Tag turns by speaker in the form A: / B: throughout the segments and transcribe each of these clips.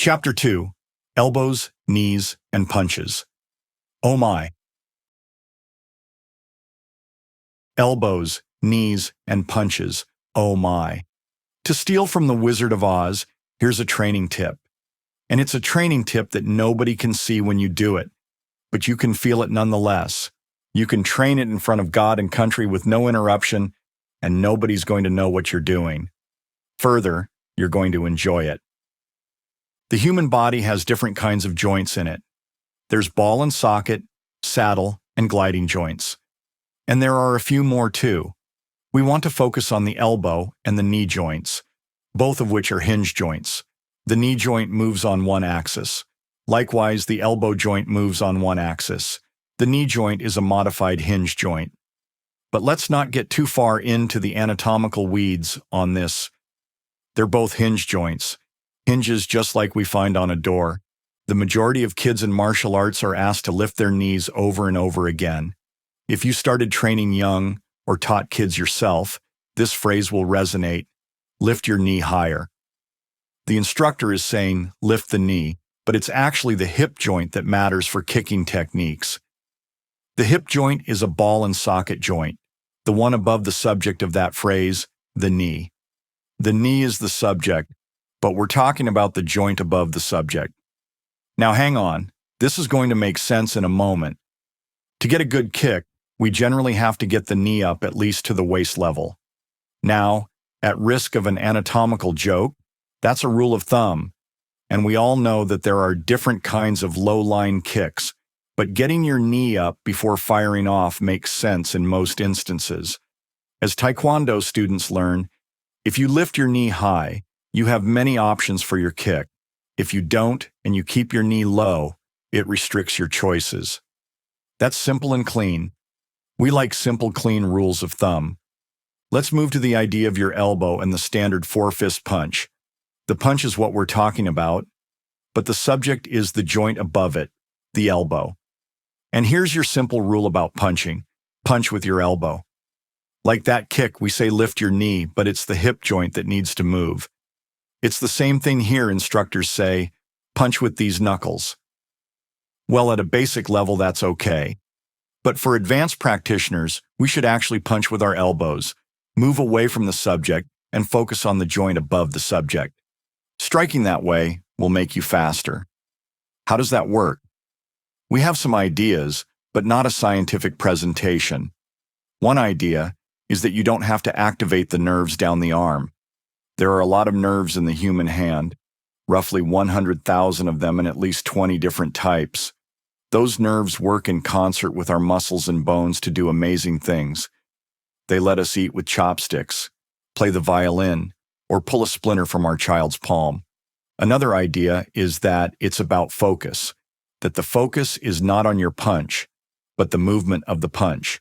A: Chapter 2. Elbows, Knees, and Punches. Oh my. Elbows, knees, and punches. Oh my. To steal from the Wizard of Oz, here's a training tip. And it's a training tip that nobody can see when you do it, but you can feel it nonetheless. You can train it in front of God and country with no interruption, and nobody's going to know what you're doing. Further, you're going to enjoy it. The human body has different kinds of joints in it. There's ball and socket, saddle, and gliding joints. And there are a few more too. We want to focus on the elbow and the knee joints, both of which are hinge joints. The knee joint moves on one axis. Likewise, the elbow joint moves on one axis. The knee joint is a modified hinge joint. But let's not get too far into the anatomical weeds on this. They're both hinge joints. Hinges just like we find on a door. The majority of kids in martial arts are asked to lift their knees over and over again. If you started training young or taught kids yourself, this phrase will resonate. Lift your knee higher. The instructor is saying, lift the knee, but it's actually the hip joint that matters for kicking techniques. The hip joint is a ball and socket joint, the one above the subject of that phrase, the knee. The knee is the subject, but we're talking about the joint above the subject. Now hang on, this is going to make sense in a moment. To get a good kick, we generally have to get the knee up at least to the waist level. Now, at risk of an anatomical joke, that's a rule of thumb, and we all know that there are different kinds of low-line kicks, but getting your knee up before firing off makes sense in most instances. As Taekwondo students learn, if you lift your knee high, you have many options for your kick. If you don't and you keep your knee low, it restricts your choices. That's simple and clean. We like simple, clean rules of thumb. Let's move to the idea of your elbow and the standard four-fist punch. The punch is what we're talking about, but the subject is the joint above it, the elbow. And here's your simple rule about punching. Punch with your elbow. Like that kick, we say lift your knee, but it's the hip joint that needs to move. It's the same thing here. Instructors say, punch with these knuckles. Well, at a basic level, that's okay. But for advanced practitioners, we should actually punch with our elbows, move away from the subject, and focus on the joint above the subject. Striking that way will make you faster. How does that work? We have some ideas, but not a scientific presentation. One idea is that you don't have to activate the nerves down the arm. There are a lot of nerves in the human hand, roughly 100,000 of them in at least 20 different types. Those nerves work in concert with our muscles and bones to do amazing things. They let us eat with chopsticks, play the violin, or pull a splinter from our child's palm. Another idea is that it's about focus, that the focus is not on your punch, but the movement of the punch.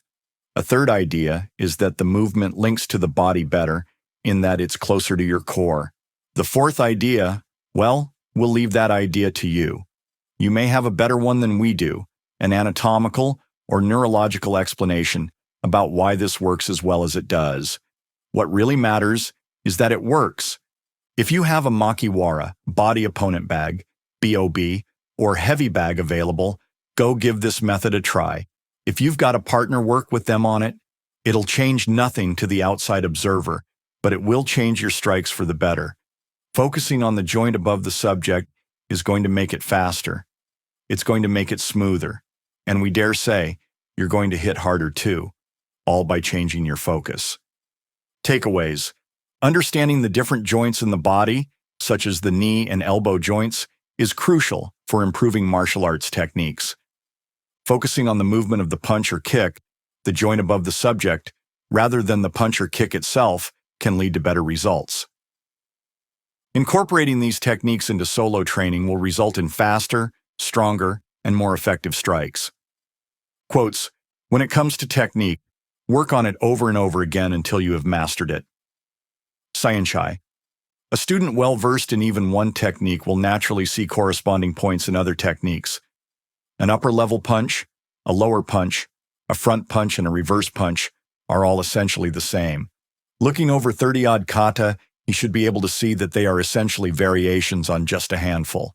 A: A third idea is that the movement links to the body better, in that it's closer to your core. The fourth idea, well, we'll leave that idea to you. You may have a better one than we do, an anatomical or neurological explanation about why this works as well as it does. What really matters is that it works. If you have a Makiwara, body opponent bag, BOB, or heavy bag available, go give this method a try. If you've got a partner work with them on it, it'll change nothing to the outside observer, but it will change your strikes for the better. Focusing on the joint above the subject is going to make it faster. It's going to make it smoother. And we dare say, you're going to hit harder too, all by changing your focus. Takeaways. Understanding the different joints in the body, such as the knee and elbow joints, is crucial for improving martial arts techniques. Focusing on the movement of the punch or kick, the joint above the subject, rather than the punch or kick itself, can lead to better results. Incorporating these techniques into solo training will result in faster, stronger, and more effective strikes. Quotes, when it comes to technique, work on it over and over again until you have mastered it. Scienchai. A student well-versed in even one technique will naturally see corresponding points in other techniques. An upper-level punch, a lower punch, a front punch, and a reverse punch are all essentially the same. Looking over 30-odd kata You should be able to see that they are essentially variations on just a handful.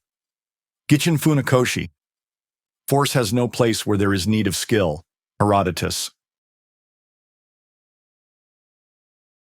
A: Gichin Funakoshi. Force has no place where there is need of skill. Herodotus.